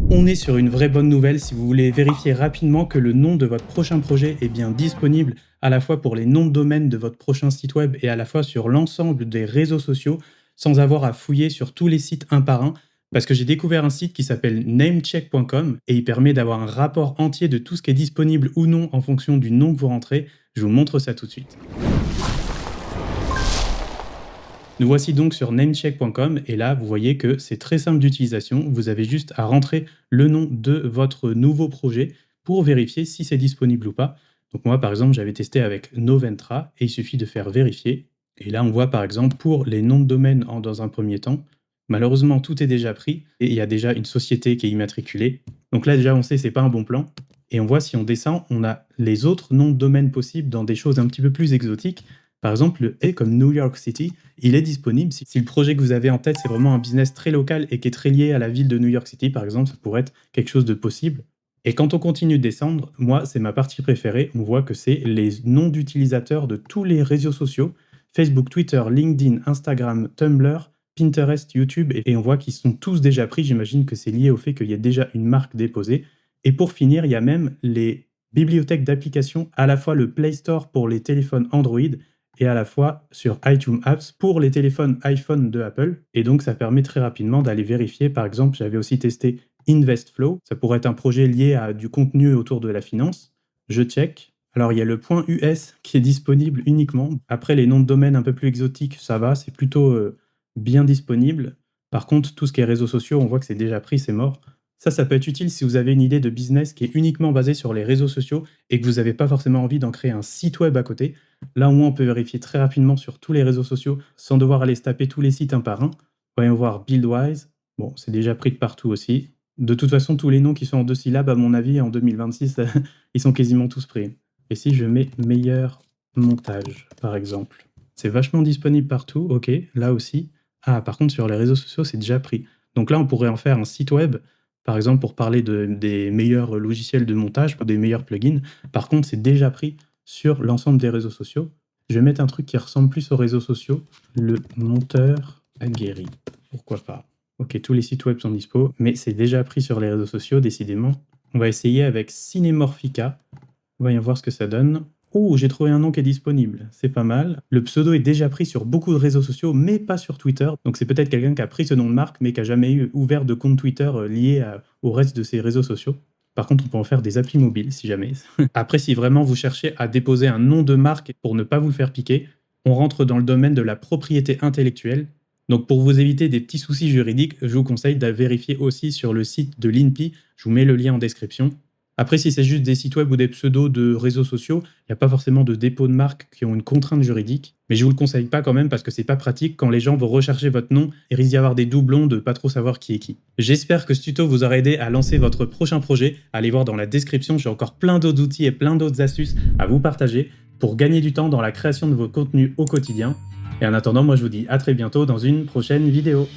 On est sur une vraie bonne nouvelle si vous voulez vérifier rapidement que le nom de votre prochain projet est bien disponible à la fois pour les noms de domaine de votre prochain site web et à la fois sur l'ensemble des réseaux sociaux sans avoir à fouiller sur tous les sites un par un. Parce que j'ai découvert un site qui s'appelle namecheck.com et il permet d'avoir un rapport entier de tout ce qui est disponible ou non en fonction du nom que vous rentrez. Je vous montre ça tout de suite. Nous voici donc sur namecheck.com et là, vous voyez que c'est très simple d'utilisation. Vous avez juste à rentrer le nom de votre nouveau projet pour vérifier si c'est disponible ou pas. Donc moi, par exemple, j'avais testé avec Noventra et il suffit de faire vérifier. Et là, on voit par exemple pour les noms de domaine dans un premier temps, malheureusement, tout est déjà pris et il y a déjà une société qui est immatriculée. Donc là, déjà, on sait que c'est pas un bon plan. Et on voit si on descend, on a les autres noms de domaine possibles dans des choses un petit peu plus exotiques. Par exemple, le E comme New York City, il est disponible. Si le projet que vous avez en tête, c'est vraiment un business très local et qui est très lié à la ville de New York City, par exemple, ça pourrait être quelque chose de possible. Et quand on continue de descendre, moi, c'est ma partie préférée. On voit que c'est les noms d'utilisateurs de tous les réseaux sociaux, Facebook, Twitter, LinkedIn, Instagram, Tumblr, Pinterest, YouTube, et on voit qu'ils sont tous déjà pris. J'imagine que c'est lié au fait qu'il y a déjà une marque déposée. Et pour finir, il y a même les bibliothèques d'applications, à la fois le Play Store pour les téléphones Android et à la fois sur iTunes Apps pour les téléphones iPhone de Apple. Et donc, ça permet très rapidement d'aller vérifier. Par exemple, j'avais aussi testé InvestFlow. Ça pourrait être un projet lié à du contenu autour de la finance. Je check. Alors, il y a le .us qui est disponible uniquement. Après, les noms de domaine un peu plus exotiques, ça va, c'est plutôt bien disponible. Par contre, tout ce qui est réseaux sociaux, on voit que c'est déjà pris, c'est mort. Ça peut être utile si vous avez une idée de business qui est uniquement basée sur les réseaux sociaux et que vous n'avez pas forcément envie d'en créer un site web à côté. Là, au moins, on peut vérifier très rapidement sur tous les réseaux sociaux sans devoir aller se taper tous les sites un par un. Voyons voir Buildwise. Bon, c'est déjà pris de partout aussi. De toute façon, tous les noms qui sont en 2 syllabes, à mon avis, en 2026, ils sont quasiment tous pris. Et si je mets meilleur montage, par exemple, c'est vachement disponible partout. Ok, là aussi. Ah, par contre, sur les réseaux sociaux, c'est déjà pris. Donc là, on pourrait en faire un site web, par exemple, pour parler des meilleurs logiciels de montage, des meilleurs plugins. Par contre, c'est déjà pris sur l'ensemble des réseaux sociaux. Je vais mettre un truc qui ressemble plus aux réseaux sociaux, le monteur aguerri. Pourquoi pas? Ok, tous les sites web sont dispo, mais c'est déjà pris sur les réseaux sociaux, décidément. On va essayer avec Cinemorphica. Voyons voir ce que ça donne. Oh, j'ai trouvé un nom qui est disponible, c'est pas mal. Le pseudo est déjà pris sur beaucoup de réseaux sociaux, mais pas sur Twitter. Donc c'est peut-être quelqu'un qui a pris ce nom de marque, mais qui n'a jamais ouvert de compte Twitter lié au reste de ses réseaux sociaux. Par contre, on peut en faire des applis mobiles, si jamais. Après, si vraiment vous cherchez à déposer un nom de marque pour ne pas vous le faire piquer, on rentre dans le domaine de la propriété intellectuelle. Donc pour vous éviter des petits soucis juridiques, je vous conseille de vérifier aussi sur le site de l'INPI. Je vous mets le lien en description. Après, si c'est juste des sites web ou des pseudos de réseaux sociaux, il n'y a pas forcément de dépôt de marque qui ont une contrainte juridique. Mais je vous le conseille pas quand même parce que c'est pas pratique quand les gens vont rechercher votre nom et risque d'y avoir des doublons de pas trop savoir qui est qui. J'espère que ce tuto vous aura aidé à lancer votre prochain projet. Allez voir dans la description, j'ai encore plein d'autres outils et plein d'autres astuces à vous partager pour gagner du temps dans la création de vos contenus au quotidien. Et en attendant, moi je vous dis à très bientôt dans une prochaine vidéo.